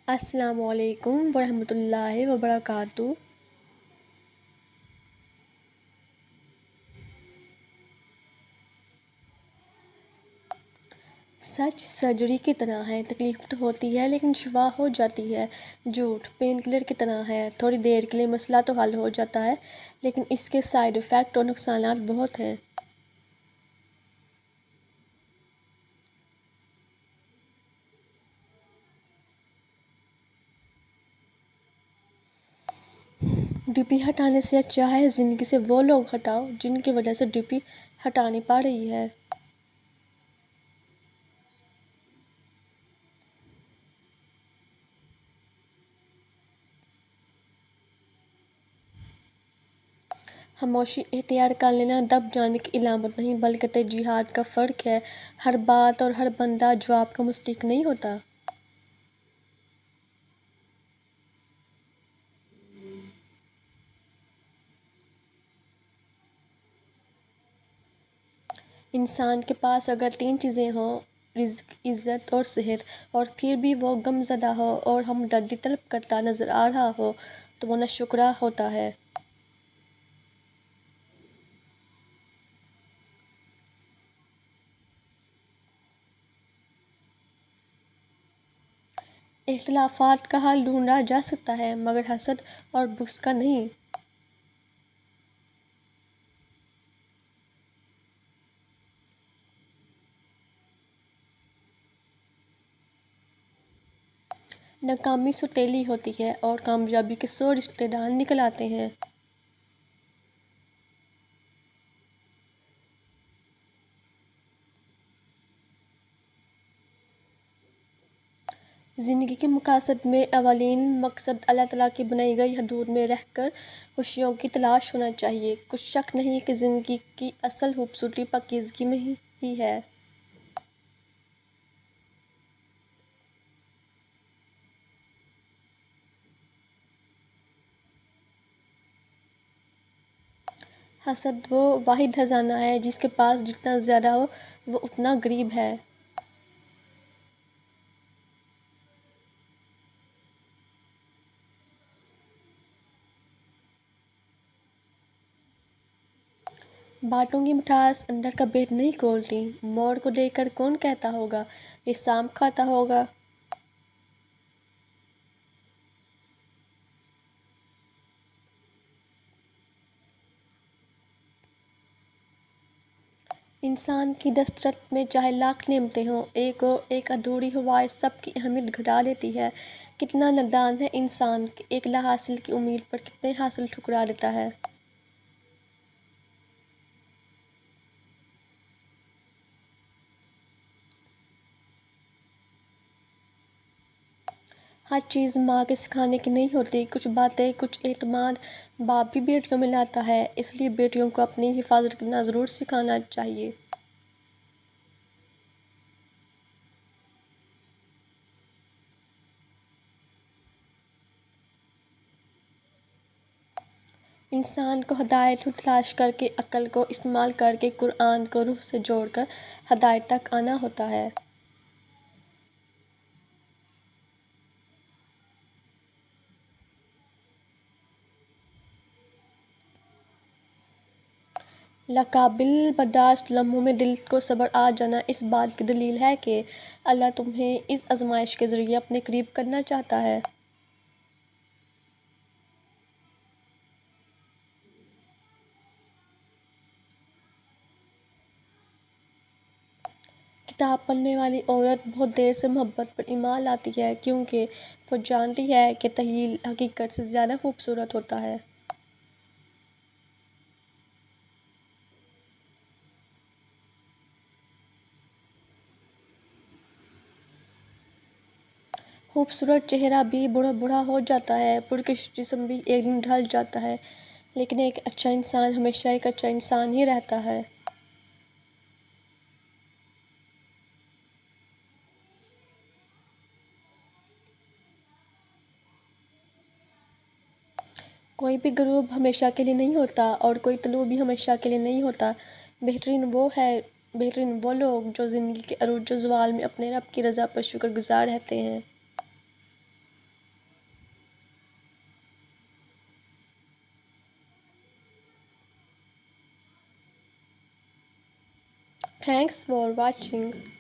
السلام علیکم ورحمۃ اللہ وبرکاتہ۔ سچ سرجری کی طرح ہے، تکلیف تو ہوتی ہے لیکن شفا ہو جاتی ہے۔ جھوٹ پین کلر کی طرح ہے، تھوڑی دیر کے لیے مسئلہ تو حل ہو جاتا ہے لیکن اس کے سائیڈ ایفیکٹ اور نقصانات بہت ہیں۔ ڈی پی ہٹانے سے اچھا ہے زندگی سے وہ لوگ ہٹاؤ جن کی وجہ سے ڈی پی ہٹا نہیں پا رہی ہے۔ خاموشی اختیار کر لینا دب جانے کی علامت نہیں بلکہ ترجیحات کا فرق ہے۔ ہر بات اور ہر بندہ جواب کا مستحق نہیں ہوتا۔ انسان کے پاس اگر 3 چیزیں ہوں، رزق، عزت اور صحت، اور پھر بھی وہ غم زدہ ہو اور ہمدردی طلب کرتا نظر آ رہا ہو تو وہ ناشکرا ہوتا ہے۔ اختلافات کا حل ڈھونڈا جا سکتا ہے مگر حسد اور بغض کا نہیں۔ ناکامی سوتیلی ہوتی ہے اور کامیابی کے 100 رشتے دار نکل آتے ہیں۔ زندگی کے مقاصد میں اولین مقصد اللہ تعالیٰ کی بنائی گئی حدود میں رہ کر خوشیوں کی تلاش ہونا چاہیے۔ کچھ شک نہیں کہ زندگی کی اصل خوبصورتی پاکیزگی میں ہی ہے۔ حسد وہ واحد خزانہ ہے جس کے پاس جتنا زیادہ ہو وہ اتنا غریب ہے۔ باتوں کی مٹھاس اندر کا پیٹ نہیں کھولتی۔ موڑ کو دیکھ کر کون کہتا ہوگا یہ سانپ کھاتا ہوگا۔ انسان کی دسترس میں چاہے لاکھ نعمتیں ہوں، ایک ادھوری خواہش سب کی اہمیت گھٹا دیتی ہے۔ کتنا نادان ہے انسان کہ ایک لا حاصل کی امید پر کتنے حاصل ٹھکرا دیتا ہے۔ ہر چیز ماں کے سکھانے کی نہیں ہوتی۔ کچھ باتیں، کچھ اعتماد باپ بھی بیٹیوں میں لاتا ہے، اس لیے بیٹیوں کو اپنی حفاظت کرنا ضرور سکھانا چاہیے۔ انسان کو ہدایت کو تلاش کر کے، عقل کو استعمال کر کے، قرآن کو روح سے جوڑ کر ہدایت تک آنا ہوتا ہے۔ ناقابل برداشت لمحوں میں دل کو صبر آ جانا اس بات کی دلیل ہے کہ اللہ تمہیں اس آزمائش کے ذریعے اپنے قریب کرنا چاہتا ہے۔ کتاب پڑھنے والی عورت بہت دیر سے محبت پر ایمان لاتی ہے کیونکہ وہ جانتی ہے کہ تخیل حقیقت سے زیادہ خوبصورت ہوتا ہے۔ خوبصورت چہرہ بھی بوڑھا ہو جاتا ہے، پرکشش جسم بھی ایک دن ڈھل جاتا ہے، لیکن ایک اچھا انسان ہمیشہ ایک اچھا انسان ہی رہتا ہے۔ کوئی بھی غروب ہمیشہ کے لیے نہیں ہوتا اور کوئی طلوع بھی ہمیشہ کے لیے نہیں ہوتا۔ بہترین وہ لوگ جو زندگی کے عروج و زوال میں اپنے رب کی رضا پر شکر گزار رہتے ہیں۔ Thanks for watching.